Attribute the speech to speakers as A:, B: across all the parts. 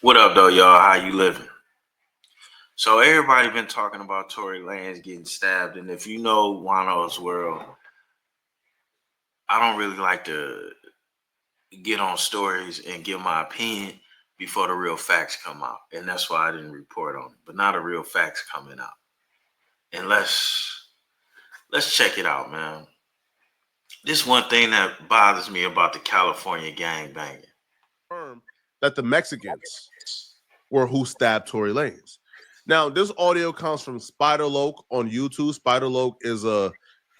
A: What up, though, y'all? How you living? So everybody been talking about Tory Lanez getting stabbed, and if you know Juan-o's world, I don't really like to get on stories and give my opinion before the real facts come out, and that's why I didn't report on it. But now the real facts coming out, and let's check it out, man. This one thing that bothers me about the California gang banging.
B: That the Mexicans were who stabbed Tory Lanez. Now, this audio comes from Spider Loke on YouTube. Spider Loke is a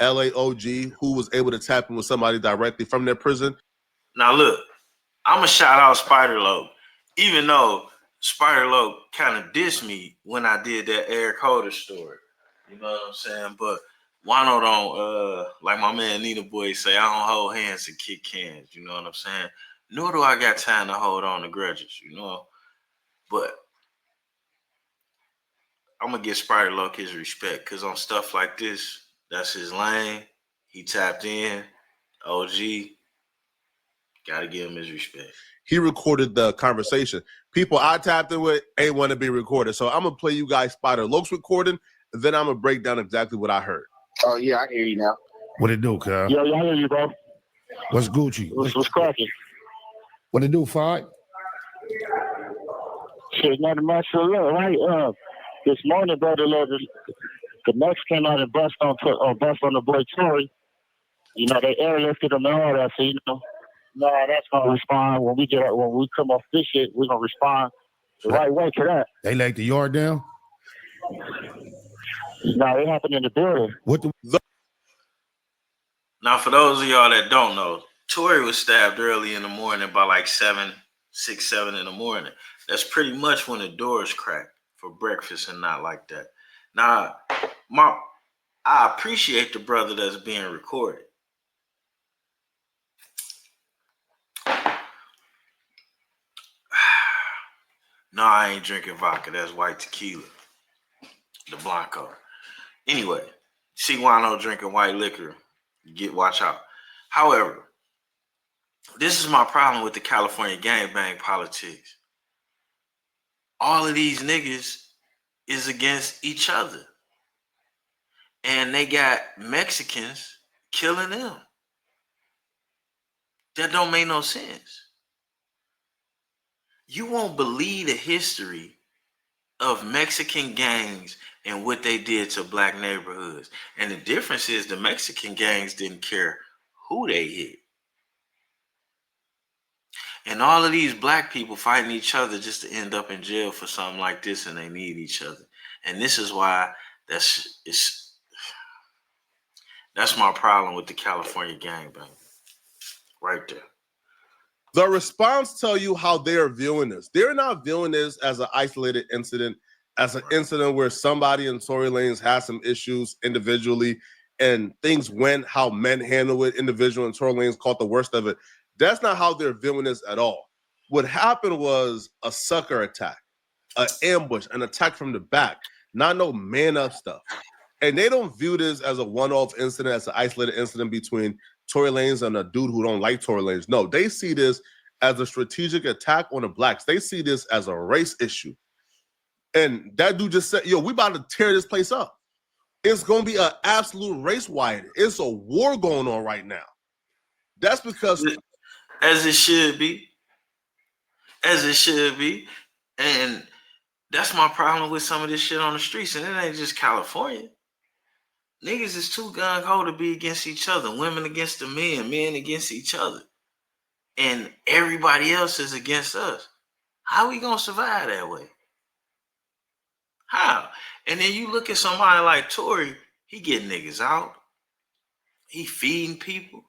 B: LAOG who was able to tap in with somebody directly from their prison.
A: Now look, I'm gonna shout out Spider Loke, even though Spider Loke kind of dissed me when I did that Eric Holder story. You know what I'm saying? But Wano don't like my man Nita Boy say, I don't hold hands and kick cans. You know what I'm saying? Nor do I got time to hold on to grudges, you know. But I'm gonna give Spider Loke his respect because on stuff like this, that's his lane. He tapped in. OG, gotta give him his respect.
B: He recorded the conversation. People I tapped in with ain't want to be recorded. So I'm gonna play you guys Spider Loke's recording, and then I'm gonna break down exactly what I heard.
C: Oh yeah, I hear you now.
D: What it do, Kyle?
C: Yo, I hear you, bro.
D: What's Gucci?
C: What's cracking?
D: What it do, Fight?
C: Shit, nothing much to look, right? This morning, bro, the Mex came out and bust on the boy Tory. You know, they airlifted him and all that, so that's gonna respond when we come off this shit, we're gonna respond the right way to that.
D: They laid the yard down?
C: No, it happened in the building.
A: Now, for those of y'all that don't know, Tory was stabbed early in the morning by like 7 in the morning. That's pretty much when the doors crack for breakfast and not like that. Now, I appreciate the brother that's being recorded. No, I ain't drinking vodka. That's white tequila, the Blanco. Anyway, see Juan-o drinking white liquor. Watch out. However, this is my problem with the California gangbang politics. All of these niggas is against each other. And they got Mexicans killing them. That don't make no sense. You won't believe the history of Mexican gangs and what they did to black neighborhoods. And the difference is the Mexican gangs didn't care who they hit. And all of these black people fighting each other just to end up in jail for something like this, and they need each other. And this is why that's my problem with the California gangbang. Right there.
B: The response tell you how they're viewing this. They're not viewing this as an isolated incident, as an incident where somebody in Tory Lanez had some issues individually and things went how men handle it individually and Tory Lanez caught the worst of it. That's not how they're viewing this at all. What happened was a sucker attack, an ambush, an attack from the back, not no man up stuff. And they don't view this as a one-off incident, as an isolated incident between Tory Lanez and a dude who don't like Tory Lanez. No, they see this as a strategic attack on the blacks. They see this as a race issue. And that dude just said, yo, we about to tear this place up. It's going to be an absolute race riot. It's a war going on right now. That's because...
A: As it should be. As it should be. And that's my problem with some of this shit on the streets. And it ain't just California. Niggas is too gung-ho to be against each other. Women against the men against each other. And everybody else is against us. How we gonna survive that way? How? And then you look at somebody like Tory, he getting niggas out. He feeding people.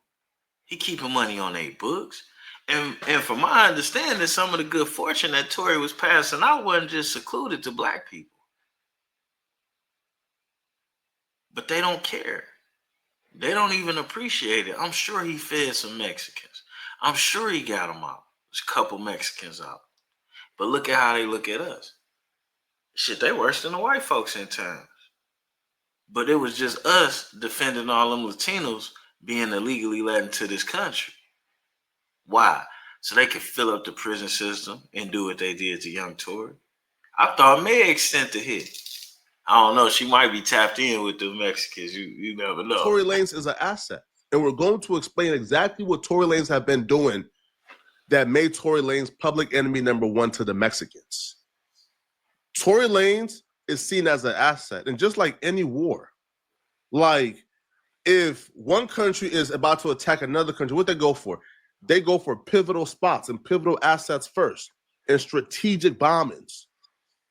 A: He keeping money on their books. And from my understanding, some of the good fortune that Tory was passing out wasn't just secluded to black people. But they don't care. They don't even appreciate it. I'm sure he fed some Mexicans. I'm sure he got them out. There's a couple Mexicans out. But look at how they look at us. Shit, they worse than the white folks in times. But it was just us defending all them Latinos being illegally let into this country. Why? so they could fill up the prison system and do what they did to young Tory. I thought Meg sent the hit. I don't know. She might be tapped in with the Mexicans. You never know.
B: Tory Lanez is an asset. And we're going to explain exactly what Tory Lanez have been doing that made Tory Lanez public enemy number one to the Mexicans. Tory Lanez is seen as an asset. And just like any war, like if one country is about to attack another country, what they go for? They go for pivotal spots and pivotal assets first and strategic bombings.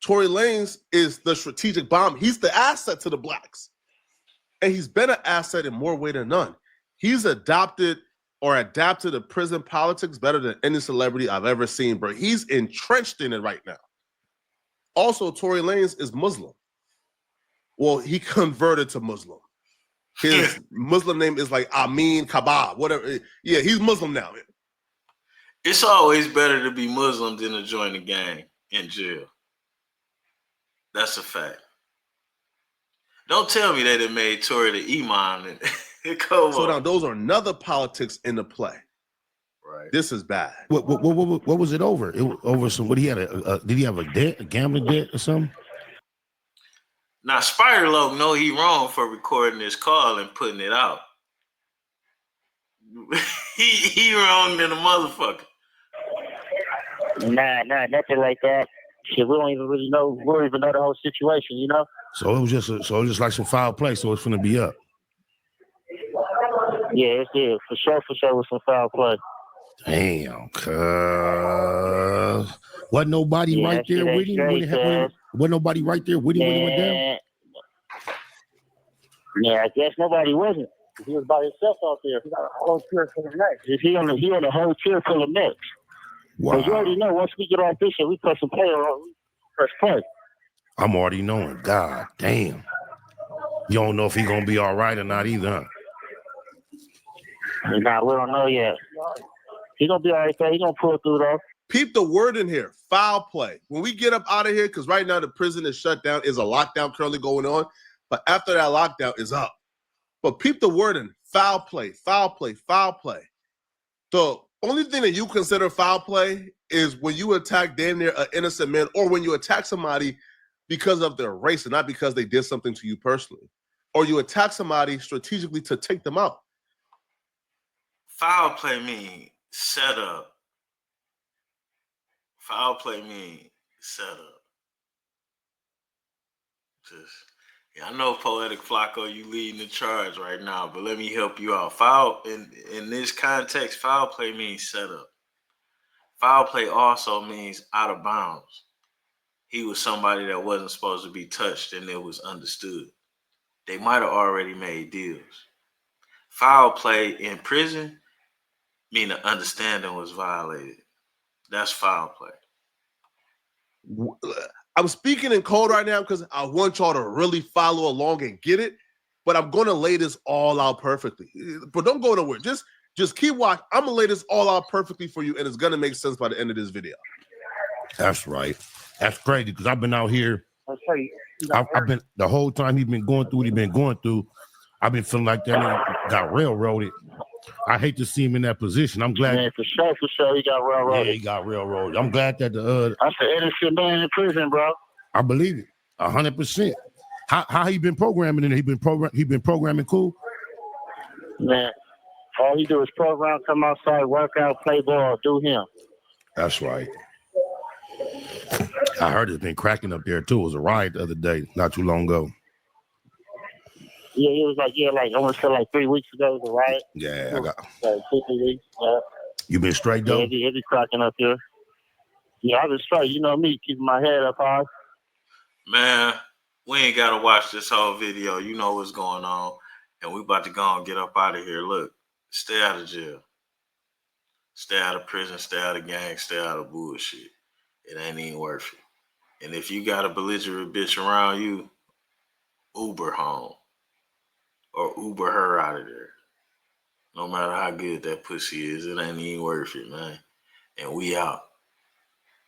B: Tory Lanez is the strategic bomb. He's the asset to the blacks. And he's been an asset in more way than none. He's adapted to prison politics better than any celebrity I've ever seen, bro. He's entrenched in it right now. Also, Tory Lanez is Muslim. Well, he converted to Muslim. His Muslim name is like Amin Kabab, whatever. Yeah, he's Muslim now.
A: It's always better to be Muslim than to join the gang in jail. That's a fact. Don't tell me they done made Tory the imam.
B: So now those are another politics in the play.
A: Right.
B: This is bad.
D: What was it over? It was over some. What he had did he have a debt, a gambling debt or something?
A: Now Spider Loc know he wrong for recording this call and putting it out. he wrong than a motherfucker.
C: Nah, nothing like that. Shit, we don't even really know. We don't even know the whole situation, you know.
D: So it was just like some foul play. So it's gonna be up.
C: Yeah, for sure with some foul play.
D: Damn, cuz. Wasn't nobody right there with him when it happened? Wasn't nobody right there with him when it went down?
C: Yeah, I guess nobody wasn't. He was by himself out there. He got a whole tier full of necks. He on a whole tier full of necks.
D: Wow.
C: But you already know, once we get off this shit, we press some play on. We press play.
D: I'm already knowing. God damn. You don't know if he gonna be all right or not either, huh?
C: Nah, we don't know yet. He gonna be all right there. He gonna pull through though.
B: Peep the word in here, foul play. When we get up out of here, because right now the prison is shut down, is a lockdown currently going on. But after that lockdown is up. But peep the word in, foul play, foul play, foul play. The only thing that you consider foul play is when you attack damn near an innocent man, or when you attack somebody because of their race and not because they did something to you personally. Or you attack somebody strategically to take them out.
A: Foul play mean set up. Foul play mean set up. I know Poetic Flacco, you leading the charge right now, but let me help you out. Foul in this context, foul play means set up. Foul play also means out of bounds. He was somebody that wasn't supposed to be touched, and it was understood. They might have already made deals. Foul play in prison mean the understanding was violated. That's foul play.
B: I'm speaking in code right now because I want y'all to really follow along and get it, but I'm going to lay this all out perfectly. But don't go nowhere. Just keep watching. I'm going to lay this all out perfectly for you, and it's going to make sense by the end of this video.
D: That's right. That's crazy because I've been out here. I've been the whole time he's been going through what he's been going through. I've been feeling like that nigga got railroaded. I hate to see him in that position. I'm glad.
C: Man, for sure, he got railroaded.
D: Yeah, he got railroaded. I'm glad that
C: that's an innocent man in prison, bro.
D: I believe it, 100%. How he been programming and he been programming cool.
C: Man, all he do is program, come outside, work out, play ball, do him.
D: That's right. I heard it's been cracking up there too. It was a riot the other day, not too long ago.
C: Yeah, it was like I want to say like 3 weeks ago, it was a riot.
D: Yeah, I got.
C: Like 2 weeks.
D: You been straight though?
C: Yeah, it be cracking up here. Yeah, I've been straight. You know me, keeping my head up high.
A: Man, we ain't got to watch this whole video. You know what's going on. And we about to go and get up out of here. Look, stay out of jail. Stay out of prison. Stay out of gangs. Stay out of bullshit. It ain't even worth it. And if you got a belligerent bitch around you, Uber home. Or Uber her out of there. No matter how good that pussy is, it ain't even worth it, man. And we out.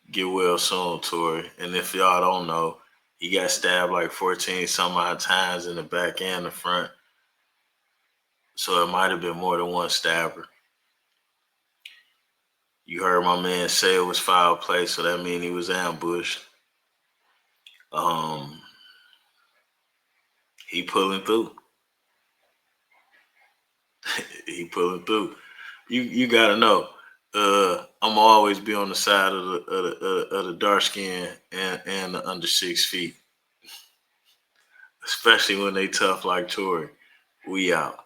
A: Get well soon, Tory. And if y'all don't know, he got stabbed like 14 some odd times in the back and the front. So it might have been more than one stabber. You heard my man say it was foul play, so that means he was ambushed. He pulling through. He pulling through. You gotta know. I'm always be on the side of the dark skin and the under 6 feet, especially when they tough like Tory. We out.